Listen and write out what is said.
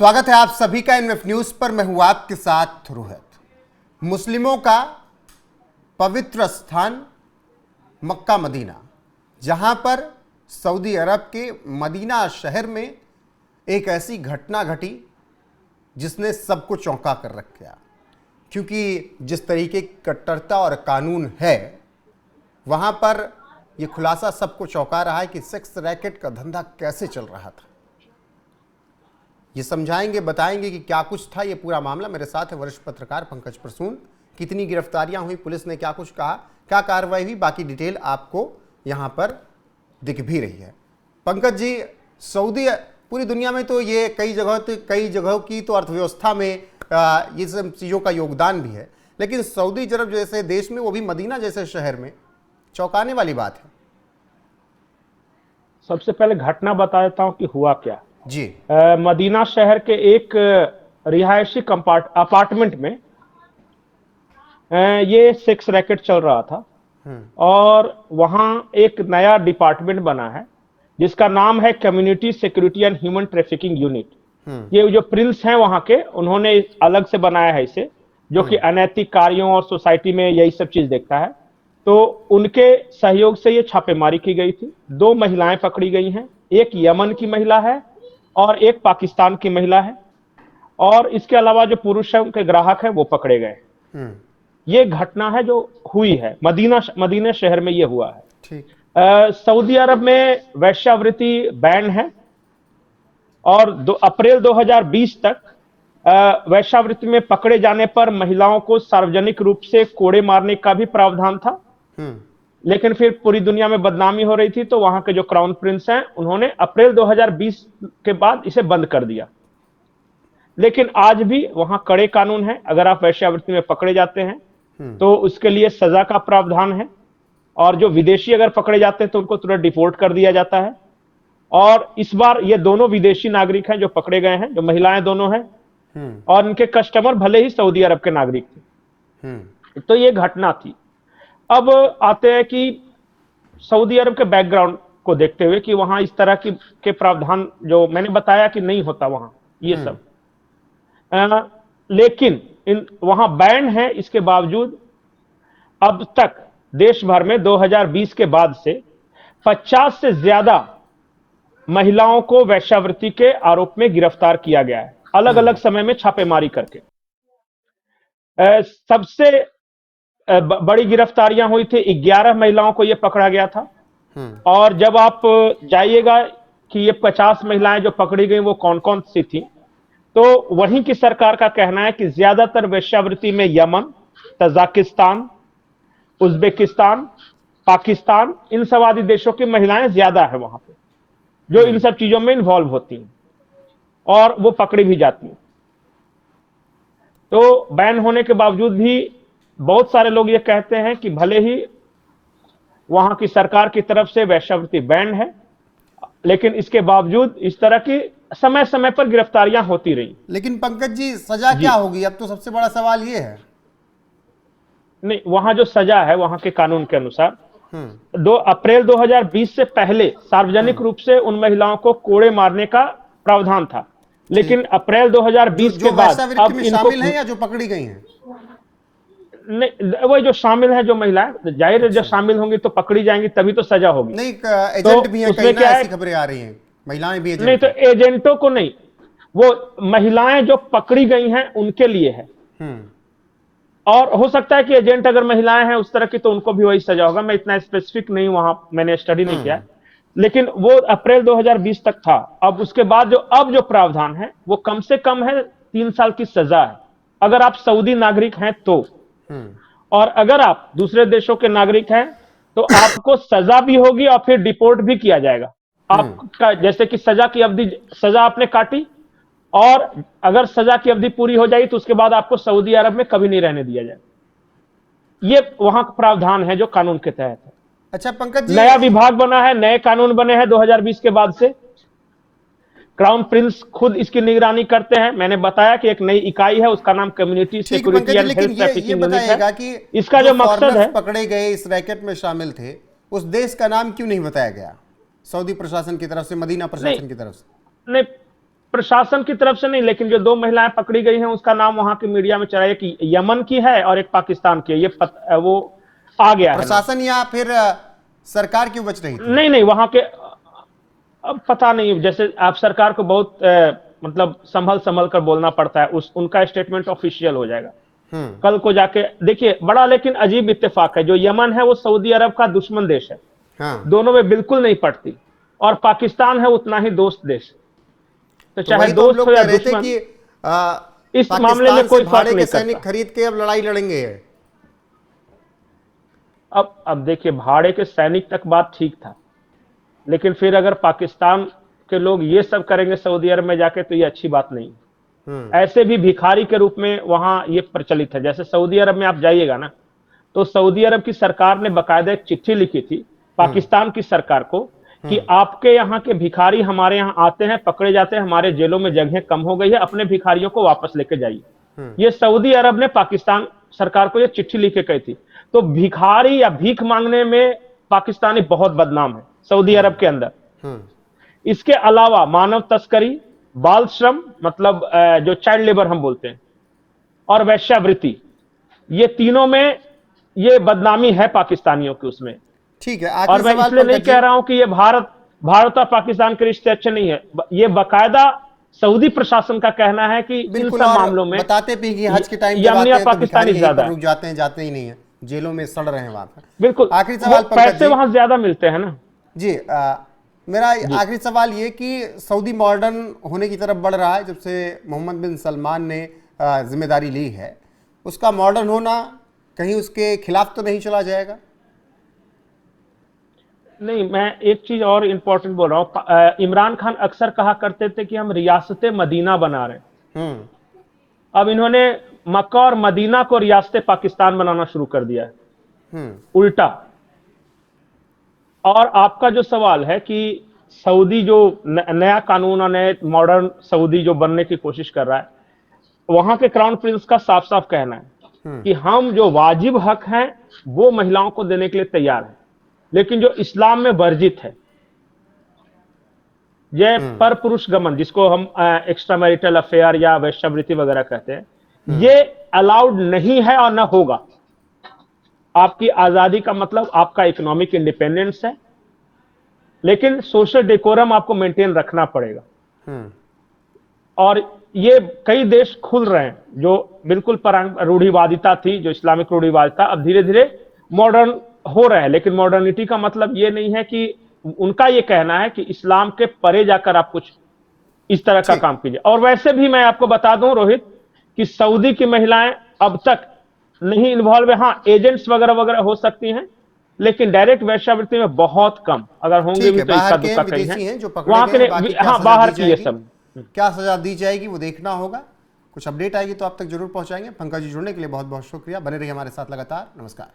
स्वागत है आप सभी का एनएफ न्यूज पर। मैं हूं आपके साथ रोहित। मुस्लिमों का पवित्र स्थान मक्का मदीना, जहां पर सऊदी अरब के मदीना शहर में एक ऐसी घटना घटी जिसने सबको चौंका कर रख दिया। क्योंकि जिस तरीके की कट्टरता और कानून है वहां पर यह खुलासा सबको चौंका रहा है कि सेक्स रैकेट का धंधा कैसे चल रहा था। ये समझाएंगे, बताएंगे कि क्या कुछ था ये पूरा मामला। मेरे साथ है वरिष्ठ पत्रकार पंकज प्रसून। कितनी गिरफ्तारियां हुई, पुलिस ने क्या कुछ कहा, क्या कार्रवाई हुई, बाकी डिटेल आपको यहां पर दिख भी रही है। पंकज जी, सऊदी पूरी दुनिया में तो ये कई जगहों की तो अर्थव्यवस्था में ये सब चीज़ों का योगदान भी है, लेकिन सऊदी अरब जैसे देश में, वो भी मदीना जैसे शहर में, चौंकाने वाली बात है। सबसे पहले घटना बता देता हूं कि हुआ क्या जी। मदीना शहर के एक रिहायशी अपार्टमेंट में ये सेक्स रैकेट चल रहा था और वहां एक नया डिपार्टमेंट बना है जिसका नाम है community security and human trafficking unit. ये जो प्रिंस हैं वहां के, उन्होंने अलग से बनाया है इसे, जो कि अनैतिक कार्यों और सोसाइटी में यही सब चीज देखता है। तो उनके सहयोग से ये छापेमारी की गई थी। 2 महिलाएं पकड़ी गई हैं, एक यमन की महिला है और एक पाकिस्तान की महिला है, और इसके अलावा जो पुरुष है उनके ग्राहक है वो पकड़े गए। ये घटना है जो हुई है मदीना शहर में, ये हुआ है। ठीक। सऊदी अरब में वेश्यावृत्ति बैन है और अप्रैल 2020 तक वेश्यावृत्ति में पकड़े जाने पर महिलाओं को सार्वजनिक रूप से कोड़े मारने का भी प्रावधान था। लेकिन फिर पूरी दुनिया में बदनामी हो रही थी, तो वहां के जो क्राउन प्रिंस हैं उन्होंने अप्रैल 2020 के बाद इसे बंद कर दिया। लेकिन आज भी वहां कड़े कानून हैं। अगर आप वेश्यावृत्ति में पकड़े जाते हैं तो उसके लिए सजा का प्रावधान है, और जो विदेशी अगर पकड़े जाते हैं तो उनको तुरंत डिपोर्ट कर दिया जाता है। और इस बार ये दोनों विदेशी नागरिक हैं जो पकड़े गए हैं, जो महिलाएं दोनों हैं, और इनके कस्टमर भले ही सऊदी अरब के नागरिक थे। तो ये घटना थी। अब आते हैं कि सऊदी अरब के बैकग्राउंड को देखते हुए कि वहां इस तरह के प्रावधान जो मैंने बताया कि नहीं होता वहां ये सब, लेकिन वहां बैन है। इसके बावजूद अब तक देश भर में 2020 के बाद से 50 से ज्यादा महिलाओं को वेश्यावृत्ति के आरोप में गिरफ्तार किया गया है, अलग अलग समय में छापेमारी करके। सबसे बड़ी गिरफ्तारियां हुई थी, 11 महिलाओं को यह पकड़ा गया था। और जब आप जाइएगा कि ये 50 महिलाएं जो पकड़ी गई वो कौन कौन सी थी, तो वहीं की सरकार का कहना है कि ज्यादातर वेश्यावृत्ति में यमन, तजाकिस्तान, उज्बेकिस्तान, पाकिस्तान, इन सब आदि देशों की महिलाएं ज्यादा है वहां पे, जो इन सब चीजों में इन्वॉल्व होती हैं और वो पकड़ी भी जाती हैं। तो बैन होने के बावजूद भी बहुत सारे लोग ये कहते हैं कि भले ही वहां की सरकार की तरफ से वेश्यावृत्ति बैन है, लेकिन इसके बावजूद इस तरह की समय समय पर गिरफ्तारियां होती रही। लेकिन पंकज जी, सजा क्या होगी? अब तो सबसे बड़ा सवाल ये है। नहीं, वहां जो सजा है वहां के कानून के अनुसार 2 अप्रैल 2020 से पहले सार्वजनिक रूप से उन महिलाओं को कोड़े मारने का प्रावधान था। लेकिन अप्रैल 2020 के बाद अब इनको शामिल हैं या जो पकड़ी गई हैं? नहीं, वही जो शामिल है, जो महिलाएं, जाहिर है जब शामिल होंगी तो पकड़ी जाएंगी, तभी तो सजा होगी। नहीं, एजेंट भी हैं कहीं ना, ऐसी खबरें आ रही हैं, महिलाएं भी एजेंट नहीं, तो एजेंटों को नहीं, वो महिलाएं जो पकड़ी गई हैं उनके लिए है। और हो सकता है कि एजेंट अगर महिलाएं हैं उस तरह की तो उनको भी वही सजा होगा। मैं इतना स्पेसिफिक नहीं, वहां मैंने स्टडी नहीं किया, लेकिन वो अप्रैल 2020 तक था। अब उसके बाद जो प्रावधान है वो कम से कम है 3 साल की सजा है, अगर आप सऊदी नागरिक हैं तो। और अगर आप दूसरे देशों के नागरिक हैं तो आपको सजा भी होगी और फिर डिपोर्ट भी किया जाएगा। आपका जैसे कि सजा आपने काटी, और अगर सजा की अवधि पूरी हो जाएगी तो उसके बाद आपको सऊदी अरब में कभी नहीं रहने दिया जाएगा। ये वहां का प्रावधान है जो कानून के तहत है। अच्छा पंकज जी, नया विभाग बना है, नए कानून बने हैं 2020 के बाद से। क्राउन प्रिंस खुद इसकी निगरानी करते हैं। मैंने बताया कि एक नई इकाई है, उसका नाम community security and health trafficking unit है। कि इसका जो मकसद है, पकड़े गए इस रैकेट में शामिल थे, उस देश का नाम क्यों नहीं बताया गया सऊदी प्रशासन की तरफ से, मदीना प्रशासन की तरफ से? नहीं, प्रशासन की तरफ से नहीं, लेकिन जो दो महिलाएं पकड़ी गई हैं उसका नाम वहां के मीडिया में चला है कि यमन की है और एक पाकिस्तान की है, वो आ गया है नाम। प्रशासन या फिर सरकार क्यों बच रही थी? नहीं नहीं, वहां के अब पता नहीं, जैसे आप सरकार को बहुत मतलब संभल संभल कर बोलना पड़ता है, उनका स्टेटमेंट ऑफिशियल हो जाएगा कल को जाके। देखिए बड़ा लेकिन अजीब इत्तेफाक है, जो यमन है वो सऊदी अरब का दुश्मन देश है, हाँ। दोनों में बिल्कुल नहीं पड़ती, और पाकिस्तान है उतना ही दोस्त देश। तो चाहे वही तो हम दोस्त लोग हो या कह रहे थे दुश्मन, कि इस मामले में पाकिस्तान कोई से फर्क भाड़े नहीं के सैनिक करता। खरीद के अब लड़ाई लड़ेंगे। अब देखिए, भाड़े के सैनिक तक बात ठीक था, लेकिन फिर अगर पाकिस्तान के लोग ये सब करेंगे सऊदी अरब में जाके, तो ये अच्छी बात नहीं। ऐसे भी भिखारी के रूप में वहां ये प्रचलित है। जैसे सऊदी अरब में आप जाइएगा ना, तो सऊदी अरब की सरकार ने बाकायदा एक चिट्ठी लिखी थी पाकिस्तान की सरकार को कि आपके यहाँ के भिखारी हमारे यहाँ आते हैं, पकड़े जाते हैं, हमारे जेलों में जगह कम हो गई है, अपने भिखारियों को वापस लेके जाइए। ये सऊदी अरब ने पाकिस्तान सरकार को ये चिट्ठी लिख के कही थी। तो भिखारी या भीख मांगने में पाकिस्तानी बहुत बदनाम है सऊदी अरब के अंदर। इसके अलावा मानव तस्करी, बाल श्रम मतलब जो चाइल्ड लेबर हम बोलते हैं, और वेश्यावृत्ति, ये तीनों में ये बदनामी है पाकिस्तानियों की उसमें। ठीक है, और मैं इसलिए नहीं कह रहा हूं कि ये भारत और पाकिस्तान के रिश्ते अच्छे नहीं है, ये बाकायदा सऊदी प्रशासन का कहना है कि इन सब मामलों में बताते भी कि हज के टाइम यमनिया पाकिस्तानी ज्यादा रुक जाते हैं, जाते ही नहीं है, जेलों में सड़ रहे हैं वहां पर। बिल्कुल, आखिरी सवाल पैसे वहां ज्यादा मिलते हैं ना जी। मेरा आखिरी सवाल ये कि सऊदी मॉडर्न होने की तरफ बढ़ रहा है, जब से मोहम्मद बिन सलमान ने जिम्मेदारी ली है, उसका मॉडर्न होना कहीं उसके खिलाफ तो नहीं चला जाएगा? नहीं, मैं एक चीज और इंपॉर्टेंट बोल रहा हूं। इमरान खान अक्सर कहा करते थे कि हम रियासत मदीना बना रहे हैं। अब इन्होंने मक्का और मदीना को रियासत पाकिस्तान बनाना शुरू कर दिया है, उल्टा। और आपका जो सवाल है कि सऊदी जो नया कानून और नए मॉडर्न सऊदी जो बनने की कोशिश कर रहा है, वहां के क्राउन प्रिंस का साफ साफ कहना है कि हम जो वाजिब हक हैं वो महिलाओं को देने के लिए तैयार हैं, लेकिन जो इस्लाम में वर्जित है, ये पर पुरुष गमन, जिसको हम एक्स्ट्रा मैरिटल अफेयर या वेश्यावृत्ति वगैरह कहते हैं, ये अलाउड नहीं है और ना होगा। आपकी आजादी का मतलब आपका इकोनॉमिक इंडिपेंडेंस है, लेकिन सोशल डेकोरम आपको मेंटेन रखना पड़ेगा। और ये कई देश खुल रहे हैं, जो बिल्कुल रूढ़िवादिता थी, जो इस्लामिक रूढ़िवादिता, अब धीरे धीरे मॉडर्न हो रहे हैं। लेकिन मॉडर्निटी का मतलब ये नहीं है कि उनका ये कहना है कि इस्लाम के परे जाकर आप कुछ इस तरह का काम कीजिए। और वैसे भी मैं आपको बता दूं रोहित कि सऊदी की महिलाएं अब तक नहीं इन्वॉल्व है। हाँ, एजेंट्स वगैरह वगैरह हो सकती हैं, लेकिन डायरेक्ट वेश्यावृत्ति में बहुत कम, अगर होंगे भी तो इसका दुक्का कहीं है। वहां के हाँ, बाहर की ये सब क्या सजा दी जाएगी वो देखना होगा। कुछ अपडेट आएगी तो आप तक जरूर पहुंचाएंगे। पंकज जी, जुड़ने के लिए बहुत बहुत शुक्रिया। बने रहिए हमारे साथ लगातार। नमस्कार।